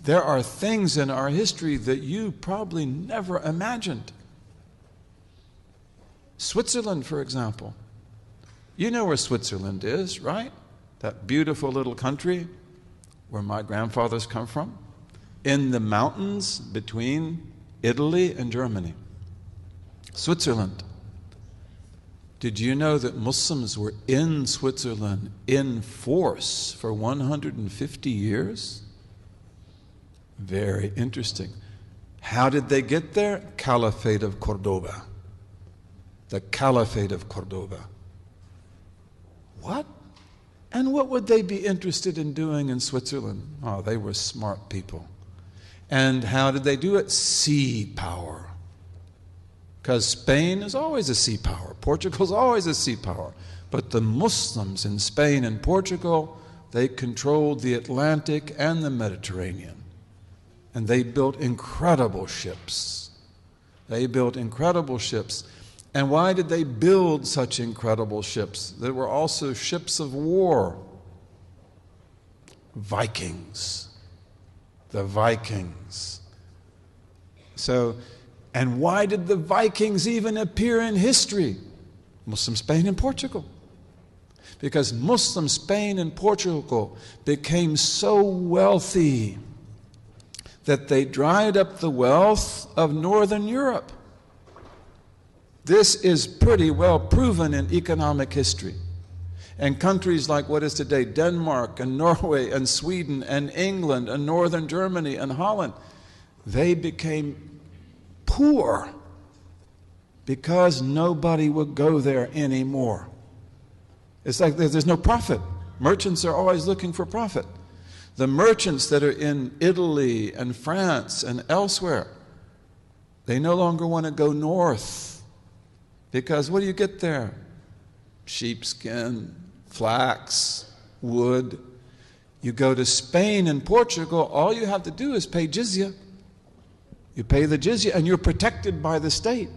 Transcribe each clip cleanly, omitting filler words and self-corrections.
There are things in our history that you probably never imagined. Switzerland, for example. You know where Switzerland is, right? That beautiful little country where my grandfathers come from, in the mountains between Italy and Germany. Switzerland. Did you know that Muslims were in Switzerland in force for 150 years? Very interesting. How did they get there? Caliphate of Cordoba. The Caliphate of Cordoba. What? And what would they be interested in doing in Switzerland? Oh, they were smart people. And how did they do it? Sea power. Because Spain is always a sea power. Portugal is always a sea power. But the Muslims in Spain and Portugal, they controlled the Atlantic and the Mediterranean. And they built incredible ships. They built incredible ships. And why did they build such incredible ships? There were also ships of war. Vikings. The Vikings. So, and why did the Vikings even appear in history? Muslim Spain and Portugal. Because Muslim Spain and Portugal became so wealthy that they dried up the wealth of Northern Europe. This is pretty well proven in economic history. And countries like what is today Denmark and Norway and Sweden and England and Northern Germany and Holland, they became poor because nobody would go there anymore. It's like there's no profit. Merchants are always looking for profit. The merchants that are in Italy and France and elsewhere, they no longer want to go north. Because what do you get there? Sheepskin, flax, wood. You go to Spain and Portugal, all you have to do is pay jizya. You pay the jizya and you're protected by the state.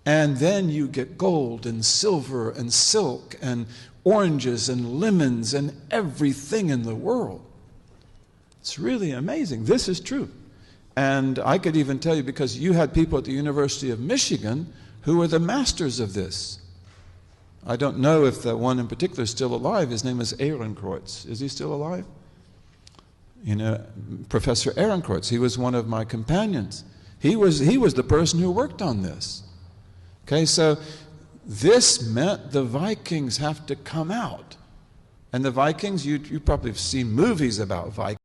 And then you get gold and silver and silk and oranges and lemons and everything in the world. It's really amazing. This is true. And I could even tell you, because you had people at the University of Michigan who were the masters of this. I don't know if the one in particular is still alive. His name is Ehrenkreuz. Is he still alive? You know, Professor Ehrenkreuz. He was one of my companions. He was the person who worked on this. Okay, so this meant the Vikings have to come out. And the Vikings, you probably have seen movies about Vikings.